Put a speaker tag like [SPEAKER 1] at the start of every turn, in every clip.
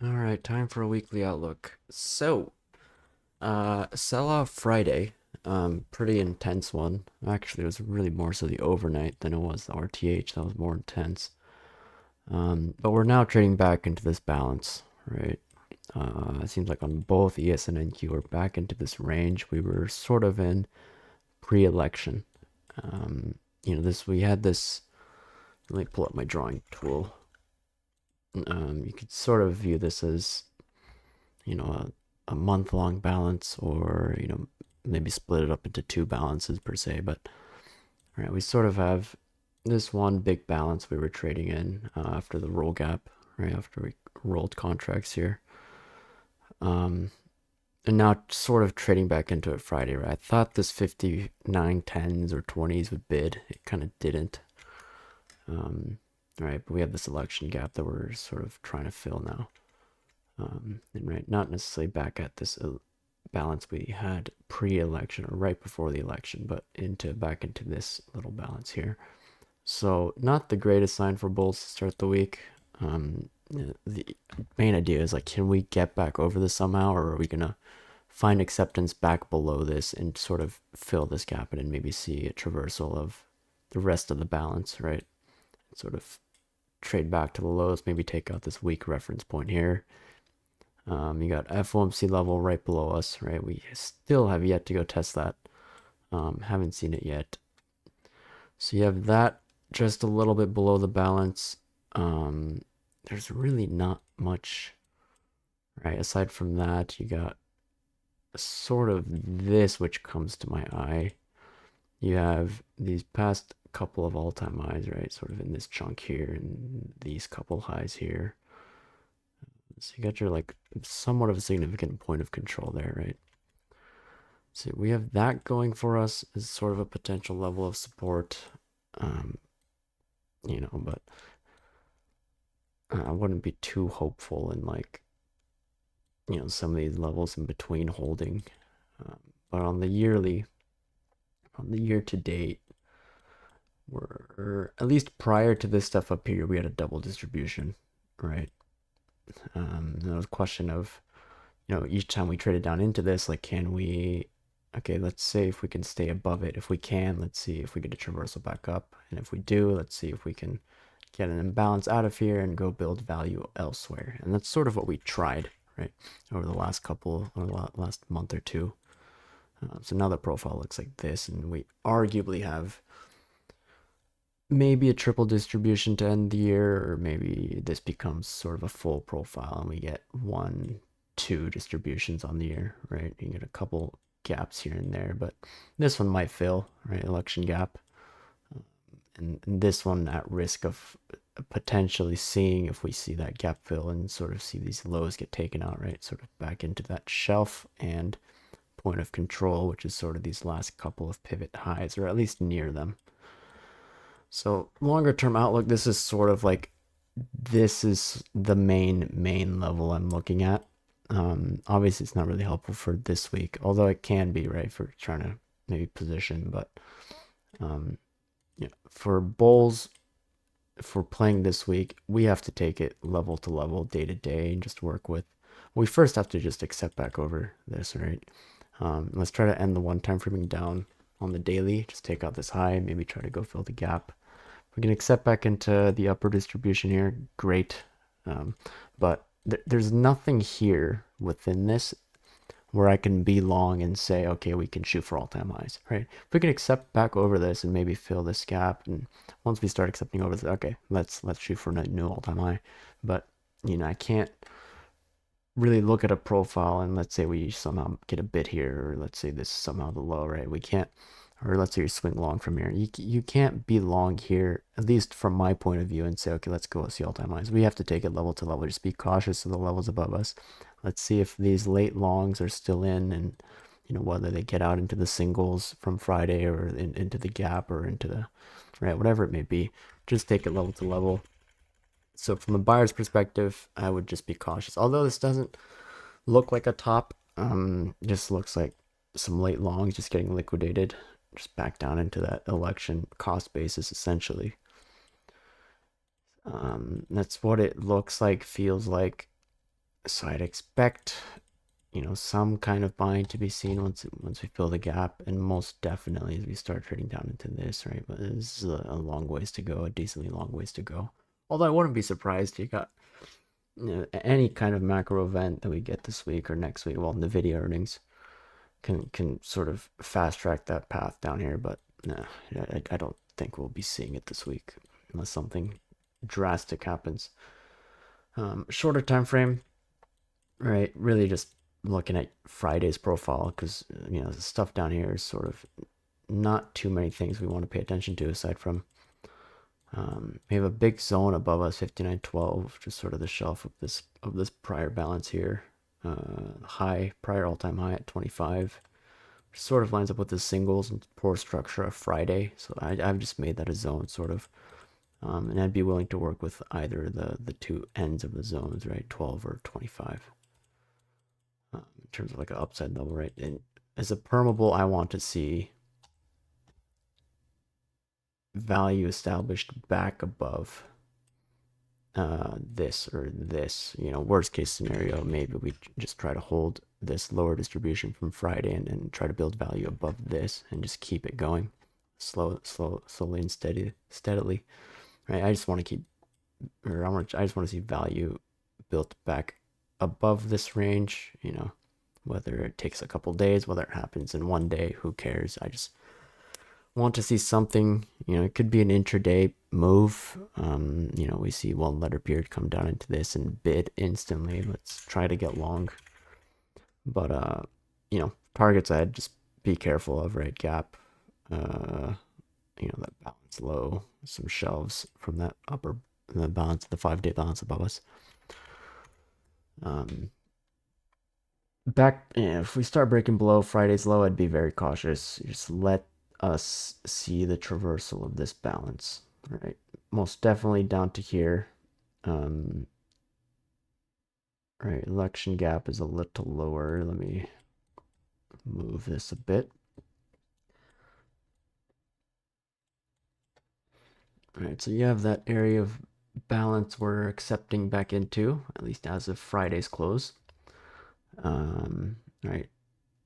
[SPEAKER 1] All right, time for a weekly outlook. Sell-off Friday, pretty intense one. Actually, it was really more so the overnight than it was the RTH. That was more intense. But we're now trading back into this balance, right? It seems like on both ES and NQ, we're back into this range we were sort of in pre-election. Um, we had this. Let me pull up my drawing tool. You could sort of view this as a month long balance, or maybe split it up into two balances per se. But all right, we sort of have this one big balance we were trading in after the roll gap, right after we rolled contracts here. And now sort of trading back into it Friday, right? I thought this 59 10s or 20s would bid. It kind of didn't. Right, but we have this election gap that we're sort of trying to fill now. And right, not necessarily back at this balance we had pre-election or right before the election, but back into this little balance here. So not the greatest sign for bulls to start the week. The main idea is like, can we get back over this somehow, or are we gonna find acceptance back below this and sort of fill this gap and maybe see a traversal of the rest of the balance, right? Sort of trade back to the lows, maybe take out this weak reference point here. You got FOMC level right below us, right? We still have yet to go test that. Haven't seen it yet. So you have that just a little bit below the balance. There's really not much, right? Aside from that, you got sort of this, which comes to my eye. You have these past couple of all-time highs, right? Sort of in this chunk here and these couple highs here. So you got your like somewhat of a significant point of control there, right? So we have that going for us as sort of a potential level of support. Um, but I wouldn't be too hopeful in like, some of these levels in between holding. But on the year to date, we're at least prior to this stuff up here, we had a double distribution, right? There was a question of, each time we traded down into this, like, can we, okay, let's say if we can stay above it. If we can, let's see if we get a traversal back up. And if we do, let's see if we can get an imbalance out of here and go build value elsewhere. And that's sort of what we tried, right, over the last last month or two. So now the profile looks like this, and we arguably have maybe a triple distribution to end the year, or maybe this becomes sort of a full profile and we get 1, 2 distributions on the year, right? You get a couple gaps here and there, but this one might fill, right? Election gap. And this one at risk of potentially seeing if we see that gap fill and sort of see these lows get taken out, right? Sort of back into that shelf and point of control, which is sort of these last couple of pivot highs, or at least near them. So longer term outlook, this is sort of like, this is the main level I'm looking at. Obviously it's not really helpful for this week, although it can be, right, for trying to maybe position. But for bulls, if we're playing this week, we have to take it level to level, day to day, and just work with. We first have to just accept back over this, right? Let's try to end the one time framing down on the daily. Just take out this high, maybe try to go fill the gap. We can accept back into the upper distribution here. Great. But there's nothing here within this where I can be long and say, okay, we can shoot for all-time highs, right? If we can accept back over this and maybe fill this gap, and once we start accepting over this, okay, let's shoot for a new all-time high. But I can't really look at a profile and let's say we somehow get a bit here, or let's say this is somehow the low, right? We can't, or let's say you swing long from here. You can't be long here, at least from my point of view, and say, okay, let's go see all-time highs. We have to take it level to level. Just be cautious of the levels above us. Let's see if these late longs are still in, and whether they get out into the singles from Friday, or into the gap, or into the, right, whatever it may be. Just take it level to level. So from a buyer's perspective, I would just be cautious. Although this doesn't look like a top, just looks like some late longs just getting liquidated, just back down into that election cost basis essentially. That's what it looks like, feels like. So I'd expect, some kind of buying to be seen once we fill the gap, and most definitely as we start trading down into this, right? But this is a long ways to go, a decently long ways to go. Although I wouldn't be surprised you got any kind of macro event that we get this week or next week. Well, Nvidia earnings can sort of fast track that path down here, but no, I don't think we'll be seeing it this week unless something drastic happens. Shorter time frame, right? Really just looking at Friday's profile because the stuff down here is sort of not too many things we want to pay attention to aside from we have a big zone above us, 59.12, just sort of the shelf of this prior balance here. Prior all-time high at 25. Sort of lines up with the singles and poor structure of Friday. So I've just made that a zone sort of. And I'd be willing to work with either the two ends of the zones, right? 12 or 25. In terms of like an upside level, right? And as a permeable, I want to see value established back above this or this. Worst case scenario, maybe we just try to hold this lower distribution from Friday and try to build value above this and just keep it going slowly and steadily. Right? I just want to I just want to see value built back above this range, whether it takes a couple days, whether it happens in one day, who cares? I just want to see something, it could be an intraday move. We see one letter period come down into this and bid instantly. Let's try to get long. But, targets I'd just be careful of, right? Gap, that balance low, some shelves from that the balance, the 5-day balance above us. If we start breaking below Friday's low, I'd be very cautious. Just let us see the traversal of this balance, right? Most definitely down to here. Right, election gap is a little lower. Let me move this a bit. All right, so you have that area of balance we're accepting back into, at least as of Friday's close. Right,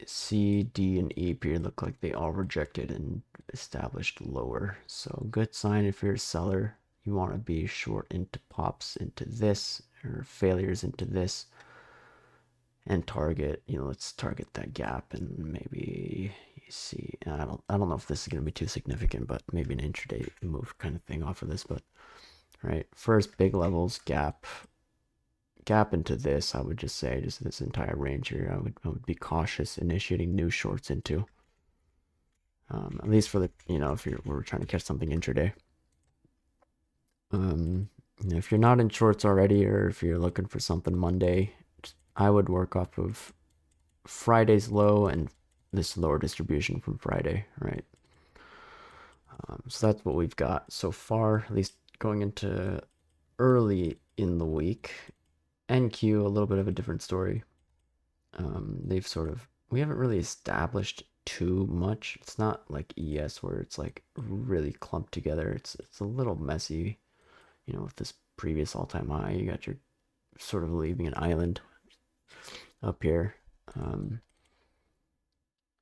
[SPEAKER 1] C, D, and E period look like they all rejected and established lower. So good sign if you're a seller. You want to be short into pops into this or failures into this and target, let's target that gap and maybe you see, I don't know if this is going to be too significant, but maybe an intraday move kind of thing off of this. But right, first big levels, gap into this. I would just say just this entire range here, I would be cautious initiating new shorts into, at least for the if we're trying to catch something intraday. If you're not in shorts already, or if you're looking for something Monday, I would work off of Friday's low and this lower distribution from Friday, right? So that's what we've got so far, at least going into early in the week. NQ, a little bit of a different story. We haven't really established too much. It's not like ES where it's like really clumped together. It's a little messy, with this previous all-time high. You got your sort of leaving an island up here. On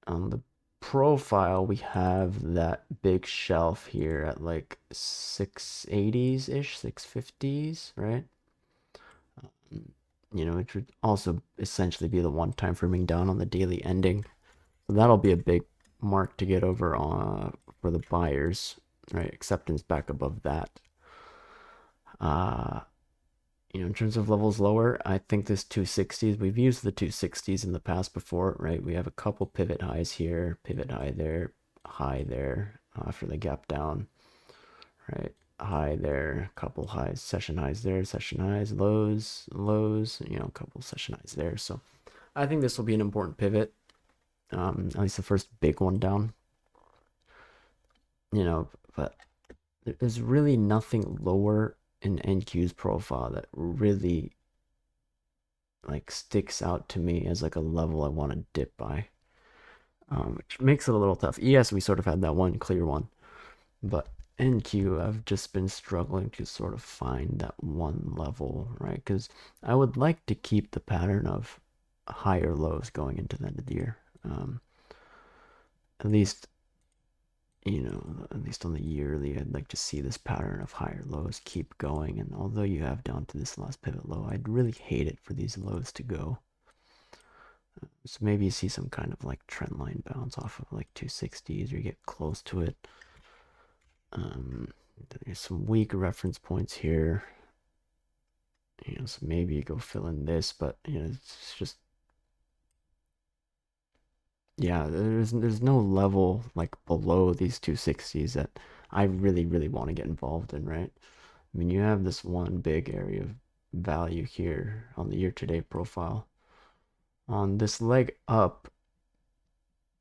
[SPEAKER 1] the profile, we have that big shelf here at like 680s ish, 650s, right? It would also essentially be the one time firming down on the daily ending. So that'll be a big mark to get over for the buyers, right? Acceptance back above that. In terms of levels lower, I think this 260s, we've used the 260s in the past before, right? We have a couple pivot highs here, pivot high there for the gap down, right? High there, couple highs, session highs there, session highs, lows, a couple session highs there. So I think this will be an important pivot, at least the first big one down. But there's really nothing lower in NQ's profile that really like sticks out to me as like a level I want to dip by, which makes it a little tough. ES, we sort of had that one clear one, but NQ, I've just been struggling to sort of find that one level, right? Because I would like to keep the pattern of higher lows going into the end of the year. At least, at least on the yearly, I'd like to see this pattern of higher lows keep going. And although you have down to this last pivot low, I'd really hate it for these lows to go. So maybe you see some kind of like trend line bounce off of like 260s, or you get close to it. There's some weak reference points here. So maybe you go fill in this, but it's just, yeah, there's no level like below these 260s that I really want to get involved in, right? I mean, you have this one big area of value here on the year-to-date profile. On this leg up,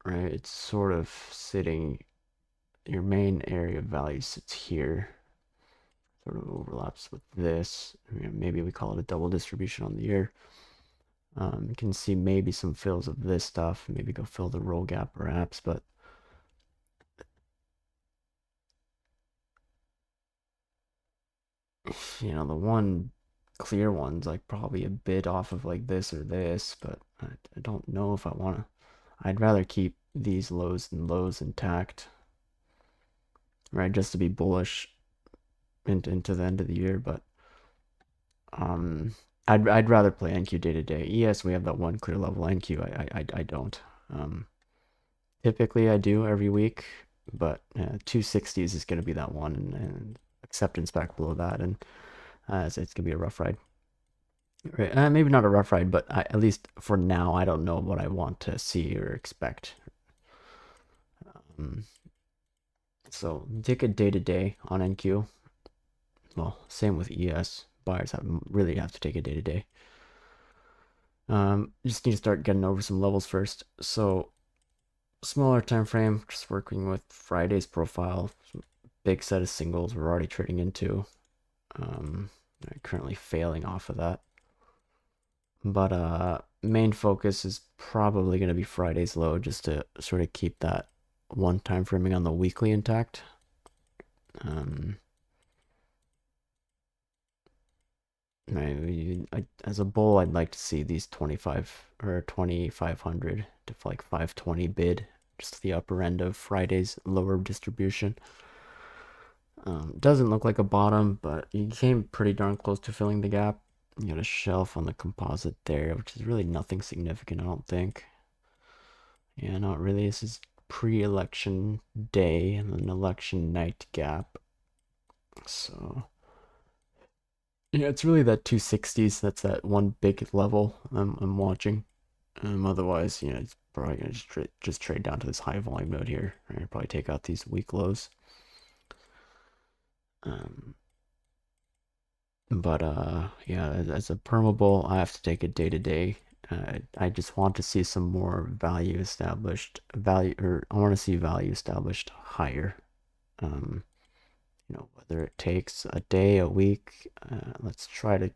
[SPEAKER 1] right, it's sort of sitting, your main area of value sits here, sort of overlaps with this. Maybe we call it a double distribution on the year. You can see maybe some fills of this stuff, maybe go fill the roll gap perhaps, but the one clear one's like probably a bit off of like this or this, but I don't know if I want to. I'd rather keep these lows and lows intact, right, just to be bullish into the end of the year. But I'd rather play NQ day to day. Yes, we have that one clear level. NQ, I don't. Typically I do every week, but 260s is going to be that one, and acceptance back below that, and it's going to be a rough ride. Right. Maybe not a rough ride, but at least for now, I don't know what I want to see or expect. So take a day to day on NQ. Well, same with ES. Buyers really have to take a day to day. Just need to start getting over some levels first. So smaller time frame, just working with Friday's profile. Big set of singles we're already trading into. Currently failing off of that. But main focus is probably going to be Friday's low, just to sort of keep that one time framing on the weekly intact. As a bull, I'd like to see these 25 or 2500 to like 520 bid, just the upper end of Friday's lower distribution. Doesn't look like a bottom, but you came pretty darn close to filling the gap. You got a shelf on the composite there, which is really nothing significant, I don't think. Yeah, not really. This is pre-election day and an election night gap. So yeah, it's really that 260s. That's that one big level I'm watching. Otherwise, it's probably gonna just trade down to this high volume node here. Right? Probably take out these weak lows. But yeah, as a perma bull, I have to take it day to day. I just want to see some more value established, or I want to see value established higher. Whether it takes a day, a week, let's try to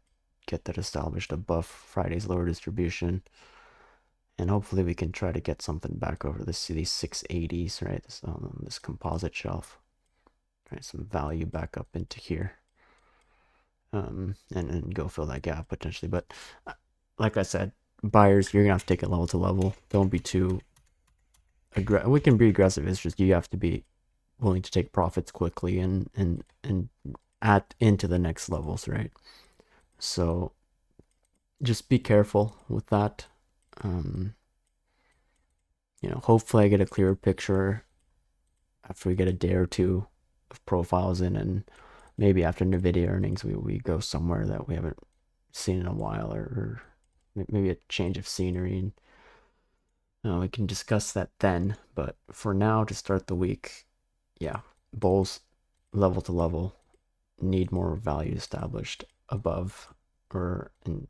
[SPEAKER 1] get that established above Friday's lower distribution, and hopefully we can try to get something back over these 680s, right? This composite shelf, right? Some value back up into here. And go fill that gap potentially. But like I said, buyers, you're gonna have to take it level to level. Don't be too aggressive. We can be aggressive. It's just you have to be willing to take profits quickly and add into the next levels, right? So just be careful with that. Hopefully I get a clearer picture after we get a day or two of profiles in, and maybe after NVIDIA earnings, we go somewhere that we haven't seen in a while, or maybe a change of scenery. And we can discuss that then. But for now, to start the week, yeah, bulls level to level need more value established above, or in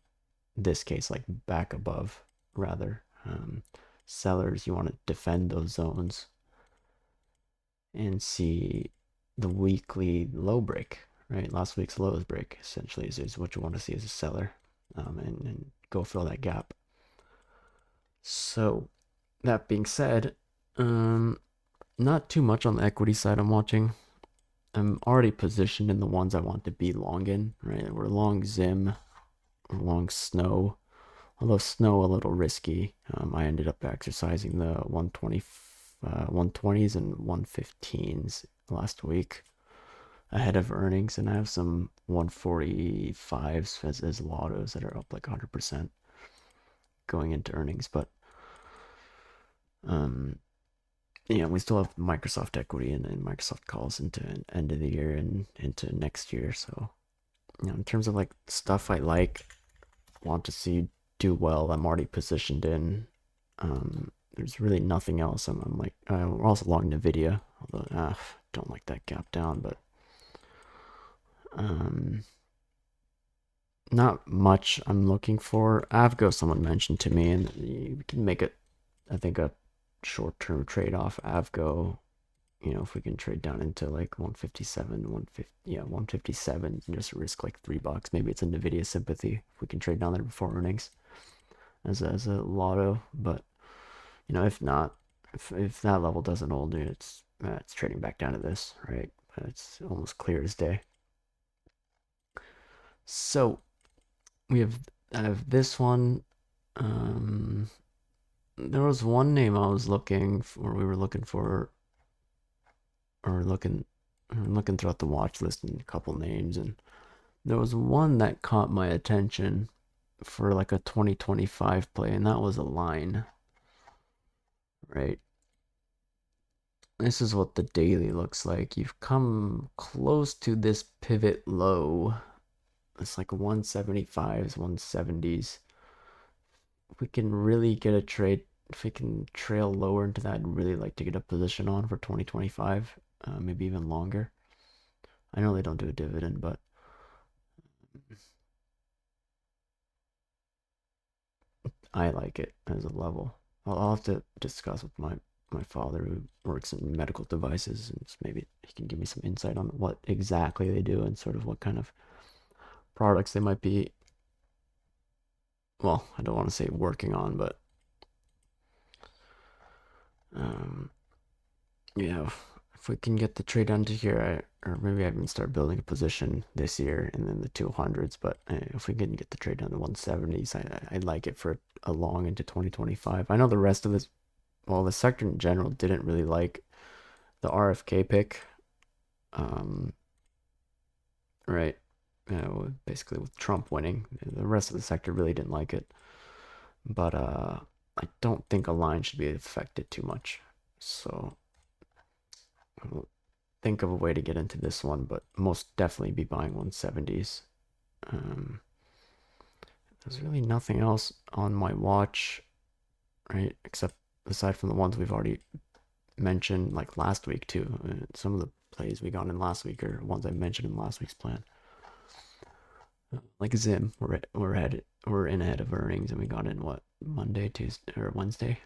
[SPEAKER 1] this case, like back above, rather. Sellers, you want to defend those zones and see the weekly low break, right? Last week's lowest break essentially is what you want to see as a seller, and go fill that gap. So that being said, not too much on the equity side I'm watching. I'm already positioned in the ones I want to be long in, right? We're long Zim, we're long Snow. Although Snow a little risky. I ended up exercising the 120s and 115s last week ahead of earnings, and I have some 145s as lottos that are up like 100% going into earnings. But um, we still have Microsoft equity and Microsoft calls into end of the year and into next year. So in terms of like stuff I want to see do well, I'm already positioned in. There's really nothing else. I'm like, we're also long Nvidia, although don't like that gap down, but um, not much I'm looking for. Avgo, someone mentioned to me, and we can make it, I think, a short-term trade-off. Avgo, if we can trade down into like 157, 150, yeah, 157, and just risk like $3. Maybe it's a Nvidia sympathy if we can trade down there before earnings as a lotto. But if not, if that level doesn't hold, it's trading back down to this, right? It's almost clear as day. So I have this one. There was one name I was looking for. We were looking for, or looking throughout the watch list and a couple names, and there was one that caught my attention for like a 2025 play, and that was Align, right? This is what the daily looks like. You've come close to this pivot low. It's like 175s, 170s. If we can really get a trade, if we can trail lower into that, I'd really like to get a position on for 2025, maybe even longer. I know they don't do a dividend, but I like it as a level. I'll have to discuss with my father who works in medical devices, and maybe he can give me some insight on what exactly they do and sort of what kind of products they might be. Well, I don't want to say working on, but um, yeah, if we can get the trade under here, or maybe I even start building a position this year and then the 200s. But if we can get the trade down to 170s, I'd like it for a long into 2025. I know the rest of this, well, the sector in general didn't really like the RFK pick, um, right? Basically with Trump winning, the rest of the sector really didn't like it. But I don't think Align should be affected too much. So I'll think of a way to get into this one, but most definitely be buying 170s. Um, there's really nothing else on my watch, right? Except aside from the ones we've already mentioned, like last week too. Some of the plays we got in last week are ones I mentioned in last week's plan. Like Zim, we're in ahead of earnings, and we got in what, Monday, Tuesday, or Wednesday,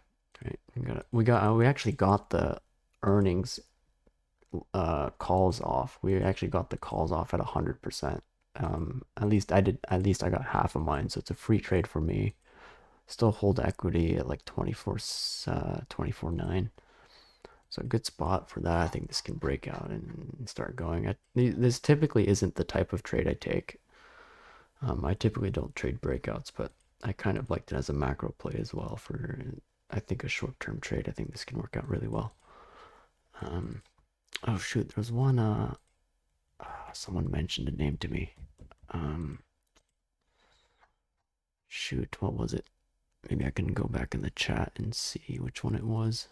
[SPEAKER 1] right? We actually got the earnings calls off. We actually got the calls off at 100%. At least I did. At least I got half of mine, so it's a free trade for me. Still hold equity at like 24.9. So a good spot for that. I think this can break out and start going. This typically isn't the type of trade I take. I typically don't trade breakouts, but I kind of liked it as a macro play as well for, I think, a short-term trade. I think this can work out really well. Oh shoot, there was one, someone mentioned a name to me. Shoot, what was it? Maybe I can go back in the chat and see which one it was.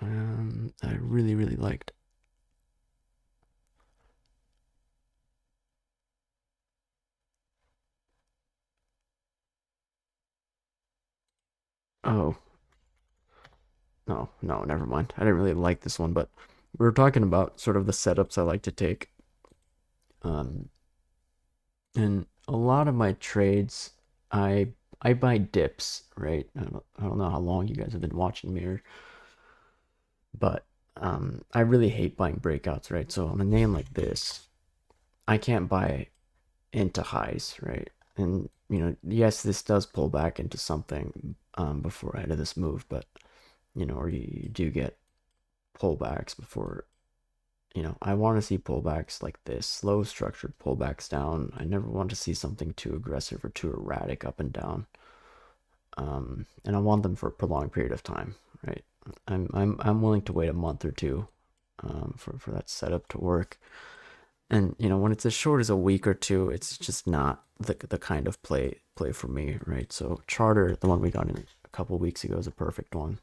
[SPEAKER 1] I really, really liked. Oh, no, never mind. I didn't really like this one, but we were talking about sort of the setups I like to take. Um, and a lot of my trades, I buy dips, right? I don't know how long you guys have been watching me, but I really hate buying breakouts, right? So on a name like this, I can't buy into highs, right? And yes, this does pull back into something before out of this move, but or you do get pullbacks before, I want to see pullbacks like this, slow structured pullbacks down. I never want to see something too aggressive or too erratic up and down. And I want them for a prolonged period of time, right? I'm willing to wait a month or two for that setup to work. And when it's as short as a week or two, it's just not the kind of play for me, right? So Charter, the one we got in a couple weeks ago, is a perfect one,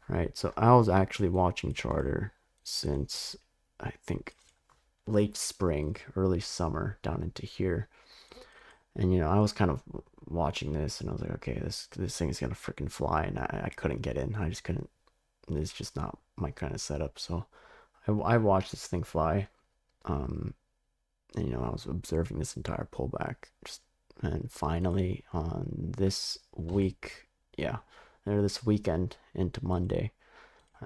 [SPEAKER 1] right? So I was actually watching Charter since I think late spring, early summer, down into here. And I was kind of watching this, and I was like, okay, this thing is gonna freaking fly, and I couldn't get in. I just couldn't. It's just not my kind of setup. So I watched this thing fly. And I was observing this entire pullback, and finally on this week, yeah, or this weekend into Monday,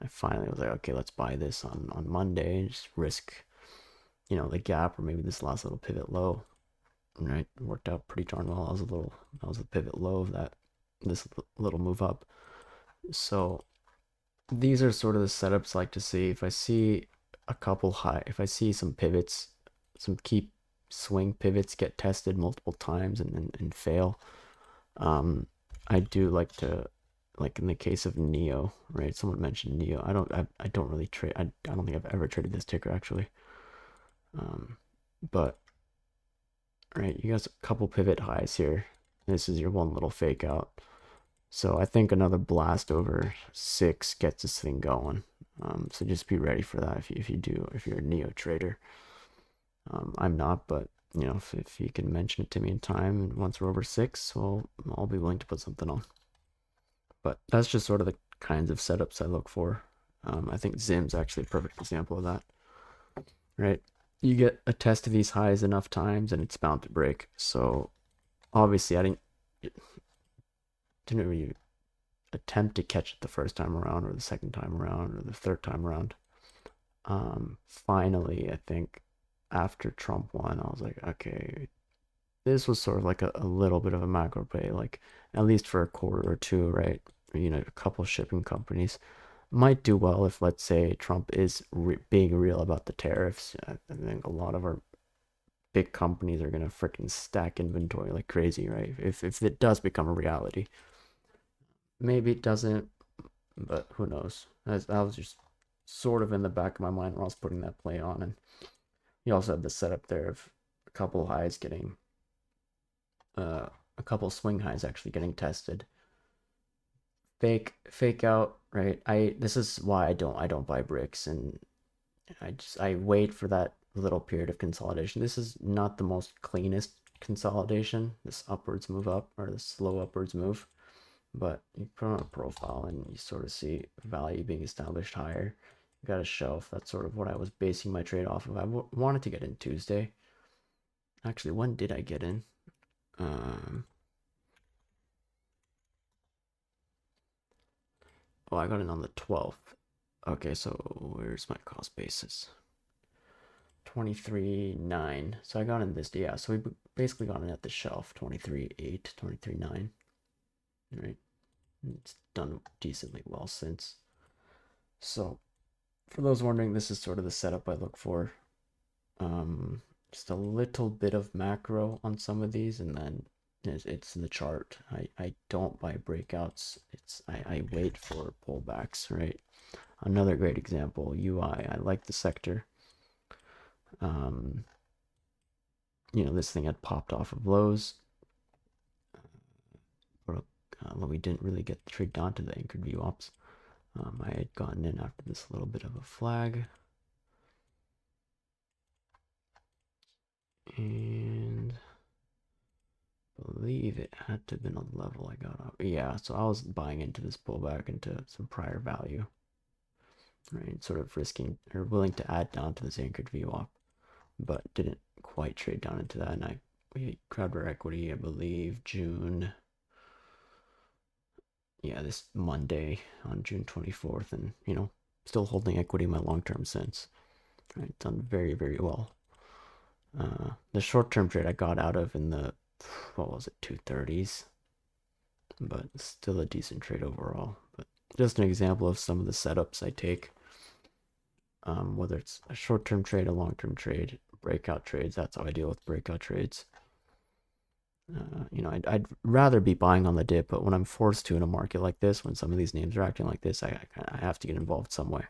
[SPEAKER 1] I finally was like, okay, let's buy this on Monday and just risk, the gap, or maybe this last little pivot low. Right, it worked out pretty darn well. That was the pivot low of this little move up. So these are sort of the setups I like to see. If I see a couple high, if I see some pivots, some key swing pivots get tested multiple times and fail, I do like to, like in the case of Neo, right? Someone mentioned Neo. I don't really trade. I don't think I've ever traded this ticker actually. But right, you got a couple pivot highs here. This is your one little fake out. So I think another blast over 6 gets this thing going. So just be ready for that if you're a Neo trader. I'm not, but if you can mention it to me in time, and once we're over 6, well, I'll be willing to put something on. But that's just sort of the kinds of setups I look for. I think Zim's actually a perfect example of that. Right? You get a test of these highs enough times, and it's bound to break. So obviously, I didn't really attempt to catch it the first time around, or the second time around, or the third time around. Finally, I think after Trump won, I was like, okay, this was sort of like a little bit of a macro play, like at least for a quarter or two, right? A couple shipping companies might do well if, let's say, Trump is being real about the tariffs. I think a lot of our big companies are gonna freaking stack inventory like crazy, right? If it does become a reality, maybe it doesn't, but who knows? That was just sort of in the back of my mind when I was putting that play on, and you also have the setup there of a couple highs getting, a couple swing highs actually getting tested. Fake out, right? This is why I don't buy bricks, and I wait for that little period of consolidation. This is not the most cleanest consolidation, this upwards move up, or the slow upwards move, but you put on a profile and you sort of see value being established higher. You got a shelf. That's sort of what I was basing my trade off of. I wanted to get in Tuesday. Actually, when did I get in? Oh, I got in on the 12th. Okay, so where's my cost basis? 23.9. So I got in this, yeah. So we basically got in at the shelf, 23.8, 23.9. Right? It's done decently well since. So for those wondering, this is sort of the setup I look for. Just a little bit of macro on some of these, and then it's the chart. I don't buy breakouts. I wait for pullbacks, right? Another great example, UI. I like the sector. This thing had popped off of lows, but we didn't really get the trade down to the anchored view ops. I had gotten in after this little bit of a flag. And I believe it had to have been a level I got up. Yeah, so I was buying into this pullback into some prior value. Right, sort of risking or willing to add down to this anchored VWAP, but didn't quite trade down into that. And we grabbed our equity, I believe, this Monday on June 24th, and still holding equity in my long term since. Right, done very, very well. The short term trade I got out of in the, what was it, 230s, but still a decent trade overall. But just an example of some of the setups I take. whether it's a short-term trade, a long-term trade, breakout trades. That's how I deal with breakout trades. I'd rather be buying on the dip, but when I'm forced to in a market like this, when some of these names are acting like this, I have to get involved some way.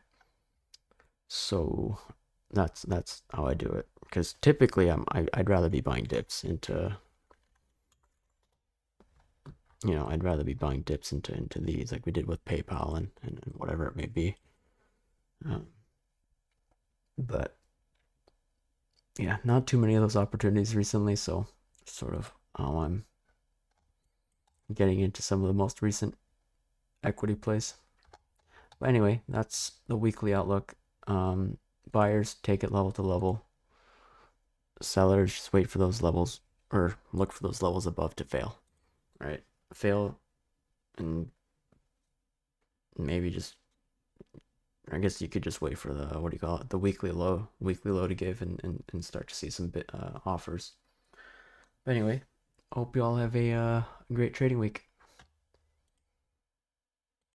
[SPEAKER 1] So that's how I do it. Because typically I'd rather be buying dips into, I'd rather be buying dips into these like we did with PayPal and whatever it may be. But yeah, not too many of those opportunities recently, so sort of how I'm getting into some of the most recent equity plays. But anyway, that's the weekly outlook. Buyers take it level to level. Sellers just wait for those levels or look for those levels above to fail. Right? Fail and maybe just I guess you could just wait for the what do you call it, the weekly low to give and start to see some offers. But anyway, hope you all have a great trading week.